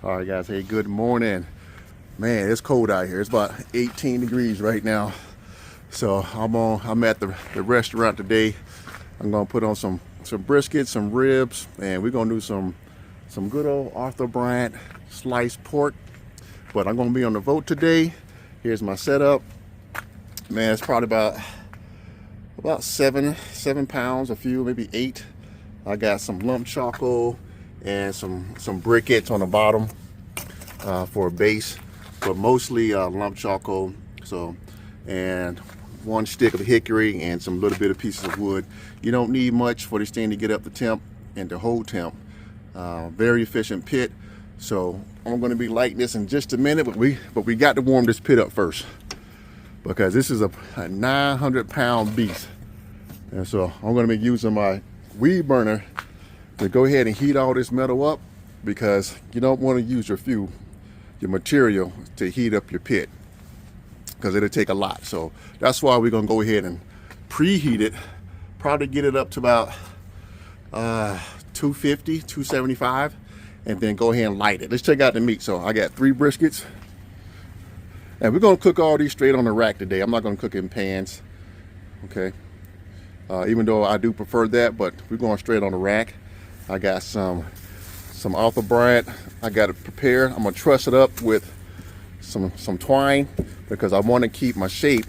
All right, guys. Hey, good morning. Man, it's cold out here. It's about 18 degrees right now. So I'm at the restaurant today. I'm gonna put on some brisket, some ribs, and we're gonna do some good old Arthur Bryant sliced pork. But I'm gonna be on the Vault today. Here's my setup. Man, it's probably about seven pounds, a few, maybe 8. I got some lump charcoal and some briquettes on the bottom for a base, but mostly lump charcoal. So, and 1 stick of hickory and some little bit of pieces of wood. You don't need much for this thing to get up to temp and to hold temp. Very efficient pit. So I'm going to be lighting this in just a minute, but we got to warm this pit up first, because this is a 900-pound beast. And so I'm going to be using my weed burner to go ahead and heat all this metal up, because you don't want to use your material to heat up your pit, because it'll take a lot. So that's why we're going to go ahead and preheat it, probably get it up to about 250, 275, and then go ahead and light it. Let's check out the meat. So I got 3 briskets, and we're going to cook all these straight on the rack today. I'm not going to cook in pans, okay? Even though I do prefer that, but we're going straight on the rack. I got some Arthur Bryant. I got it prepared. I'm gonna truss it up with some twine, because I want to keep my shape,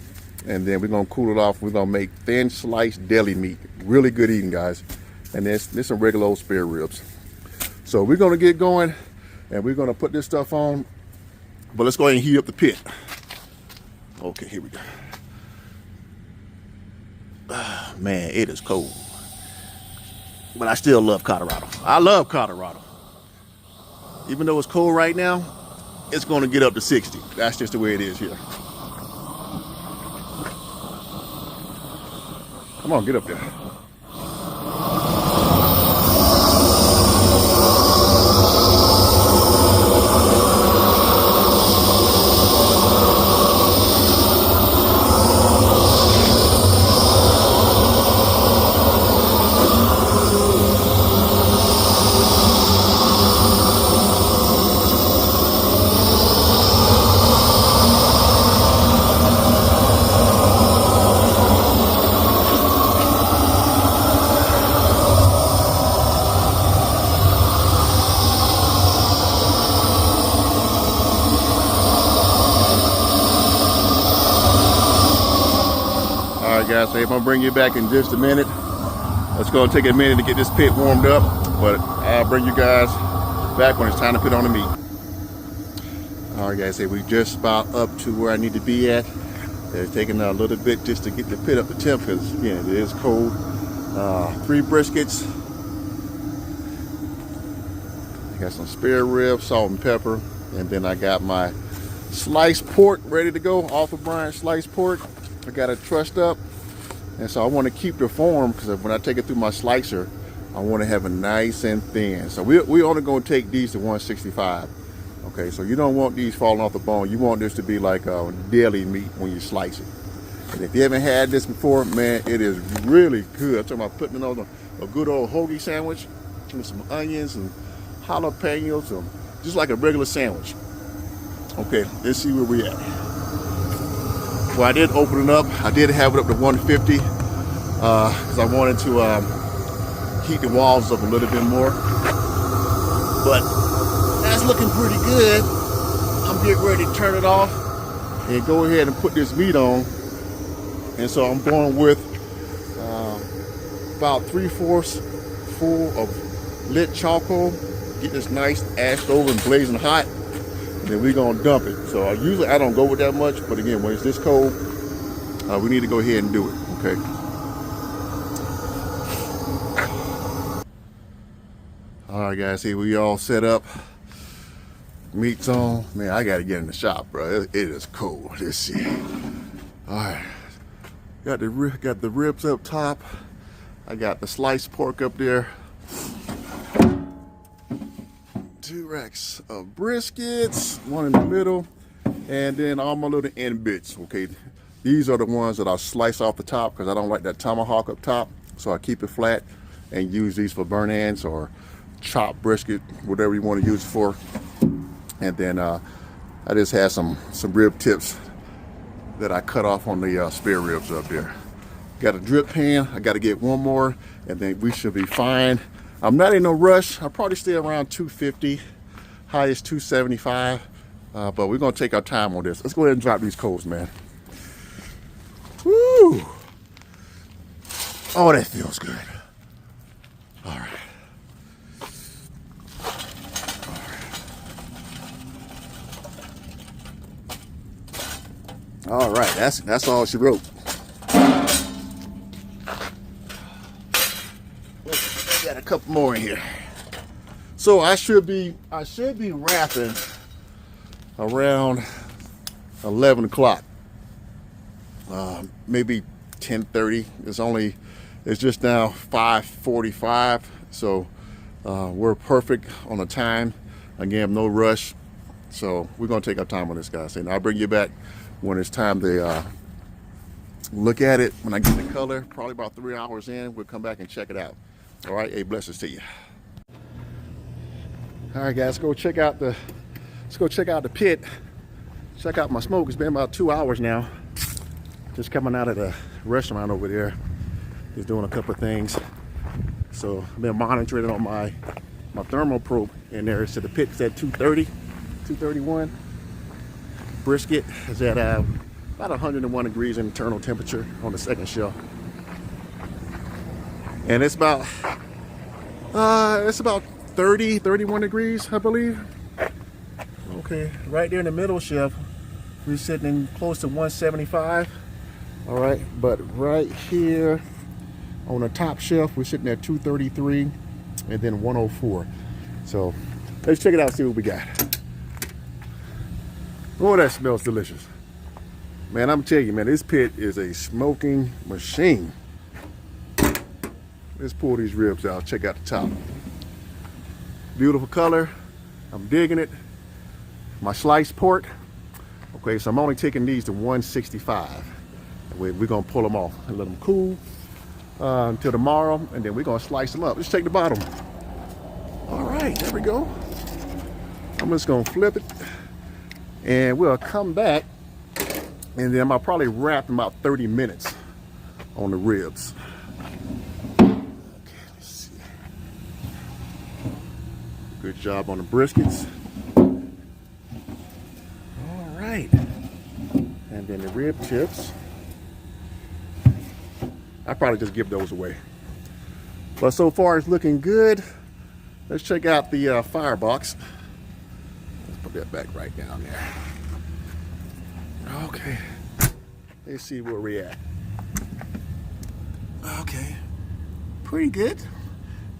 and then we're gonna cool it off. We're gonna make thin sliced deli meat. Really good eating, guys. And there's some regular old spare ribs. So we're gonna get going, and we're gonna put this stuff on. But let's go ahead and heat up the pit. Okay, here we go. Man, it is cold, but I still love Colorado. I love Colorado. Even though it's cold right now, it's going to get up to 60. That's just the way it is here. Come on, get up there. Guys, so I'm gonna bring you back in just a minute. It's gonna take a minute to get this pit warmed up, but I'll bring you guys back when it's time to put on the meat. All right, guys, we just about up to where I need to be at. It's taking a little bit just to get the pit up to temp, because again, it is cold. 3 briskets. I got some spare ribs, salt and pepper, and then I got my sliced pork ready to go. Arthur Bryant sliced pork. I got it trussed up. And so I want to keep the form, because when I take it through my slicer, I want to have it nice and thin. So we only going to take these to 165. Okay, so you don't want these falling off the bone. You want this to be like a deli meat when you slice it. And if you haven't had this before, man, it is really good. I'm talking about putting it on a good old hoagie sandwich with some onions and jalapenos, just like a regular sandwich. Okay, let's see where we at. Well, I did open it up. I did have it up to 150 because I wanted to heat the walls up a little bit more. But that's looking pretty good. I'm getting ready to turn it off and go ahead and put this meat on. And so I'm going with about 3/4 full of lit charcoal. Get this nice ashed over and blazing hot. And then we're gonna dump it. So usually I don't go with that much, but again, when it's this cold, we need to go ahead and do it, okay? All right, guys, here we all set up. Meat's on. Man, I gotta get in the shop, bro. It is cold. Let's see. All right, got the ribs up top. I got the sliced pork up there. 2 racks of briskets, 1 in the middle, and then all my little end bits. Okay, these are the ones that I'll slice off the top, because I don't like that tomahawk up top, so I keep it flat and use these for burn ends or chopped brisket, whatever you want to use it for. And then I just had some rib tips that I cut off on the spare ribs up there. Got a drip pan. I got to get one more, and then we should be fine. I'm not in no rush. I'll probably stay around 250, highest 275, but we're gonna take our time on this. Let's go ahead and drop these coals, man. Woo! Oh, that feels good. All right. All right, that's all she wrote. Got a couple more in here. So I should be wrapping around 11 o'clock. Maybe 10:30. It's just now 5:45. So we're perfect on the time. Again, no rush. So we're gonna take our time on this, guys. And I'll bring you back when it's time to look at it. When I get the color, probably about 3 hours in, we'll come back and check it out. All right, hey, blessings to you. All right, guys, let's go check out the pit. Check out my smoke. It's been about 2 hours now. Just coming out of the restaurant over there. Just doing a couple of things. So I've been monitoring on my thermal probe in there. So the pit's at 230, 231. Brisket is at about 101 degrees internal temperature on the second shelf. And it's about 30, 31 degrees, I believe. Okay, right there in the middle shelf, we're sitting in close to 175. All right, but right here on the top shelf, we're sitting at 233 and then 104. So let's check it out, see what we got. Oh, that smells delicious. Man, I'm telling you, man, this pit is a smoking machine. Let's pull these ribs out, check out the top. Beautiful color, I'm digging it. My sliced pork. Okay, so I'm only taking these to 165. We're gonna pull them off and let them cool until tomorrow, and then we're gonna slice them up. Let's take the bottom. All right, there we go. I'm just gonna flip it, and we'll come back, and then I'll probably wrap in about 30 minutes on the ribs. Okay, let's see. Good job on the briskets. All right, and then the rib tips. I probably just give those away. But so far it's looking good. Let's check out the firebox. Let's put that back right down there. Okay. Let's see where we're at. Okay. Pretty good.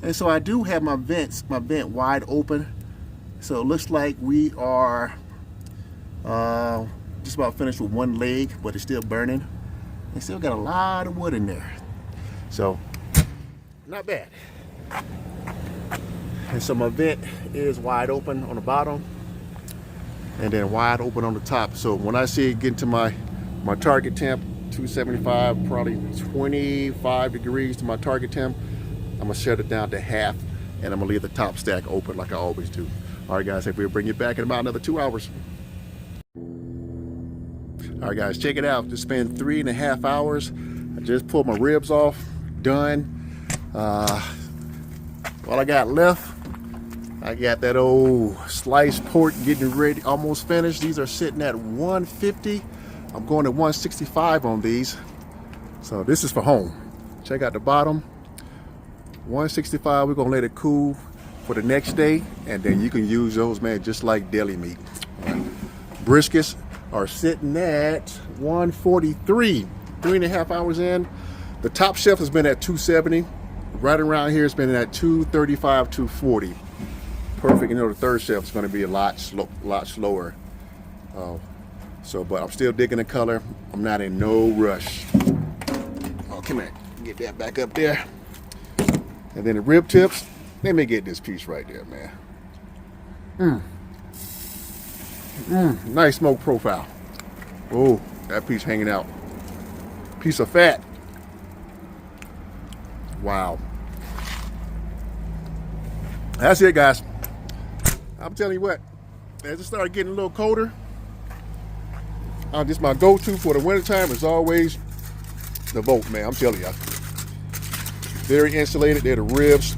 And so I do have my vent wide open. So it looks like we are just about finished with one leg, but it's still burning. They still got a lot of wood in there. So, not bad. And so my vent is wide open on the bottom and then wide open on the top. So when I see it get to my target temp, 275, probably 25 degrees to my target temp, I'm gonna shut it down to half and I'm gonna leave the top stack open like I always do. All right, guys, we'll bring you back in about another 2 hours. All right, guys, check it out. Just spent 3.5 hours. I just pulled my ribs off, done. What I got left, I got that old sliced pork getting ready, almost finished. These are sitting at 150. I'm going to 165 on these. So this is for home. Check out the bottom. 165, we're gonna let it cool for the next day, and then you can use those, man, just like deli meat. Briskets are sitting at 143, 3.5 hours in. The top shelf has been at 270. Right around here, it's been at 235, 240. Perfect. You know, the third shelf is going to be a lot slower. But I'm still digging the color. I'm not in no rush. Oh, come here. Get that back up there. And then the rib tips. Let me get this piece right there, man. Nice smoke profile. Oh, that piece hanging out. Piece of fat. Wow. That's it, guys. I'm telling you what, as it started getting a little colder, just my go-to for the wintertime is always the Vault, man. I'm telling you, very insulated. They're the ribs,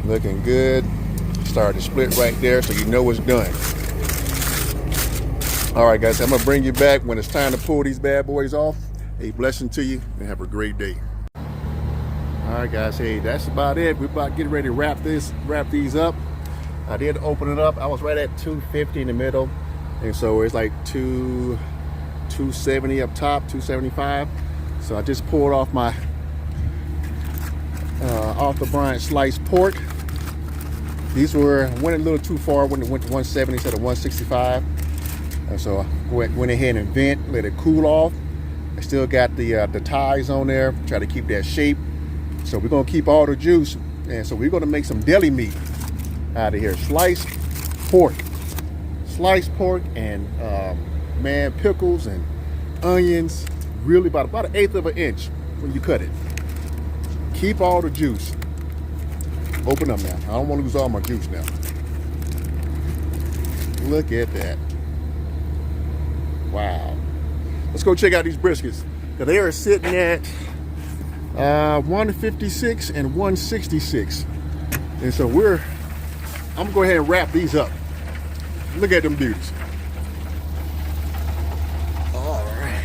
looking good. Started to split right there, so you know it's done. All right, guys, I'm gonna bring you back when it's time to pull these bad boys off. A blessing to you, and have a great day. All right, guys, hey, that's about it. We're about getting ready to wrap these up. I did open it up. I was right at 250 in the middle, and so it's like 270 up top, 275. So I just pulled off my off the brine sliced pork. These went a little too far when it went to 170 instead of 165. And so I went ahead and vent, let it cool off. I still got the ties on there, try to keep that shape. So we're gonna keep all the juice, and so we're gonna make some deli meat out of here. Sliced pork, and man, pickles and onions, really about 1/8 of an inch when you cut it. Keep all the juice. Open up now. I don't want to lose all my juice now. Look at that. Wow. Let's go check out these briskets. Now they are sitting at 156 and 166. And so I'm gonna go ahead and wrap these up. Look at them beauties. All right.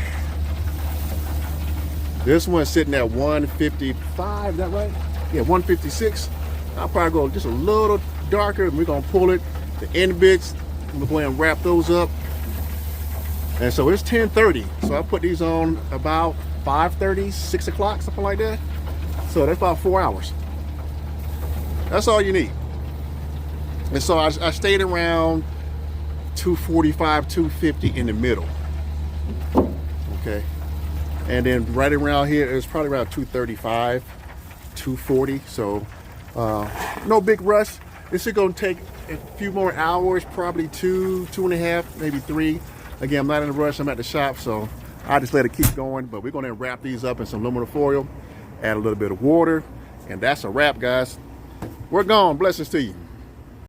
This one's sitting at 155, is that right? Yeah, 156. I'll probably go just a little darker, and we're gonna pull it. The end bits, I'm gonna go ahead and wrap those up. And so it's 10:30. So I put these on about 5:30, 6 o'clock, something like that. So that's about 4 hours. That's all you need. And so I stayed around 245, 250 in the middle. Okay. And then right around here, it was probably around 235, 240. So no big rush. This is gonna take a few more hours, probably 2.5, maybe 3. Again, I'm not in a rush, I'm at the shop, so I just let it keep going. But we're gonna wrap these up in some aluminum foil, add a little bit of water, and that's a wrap, guys. We're gone. Blessings to you.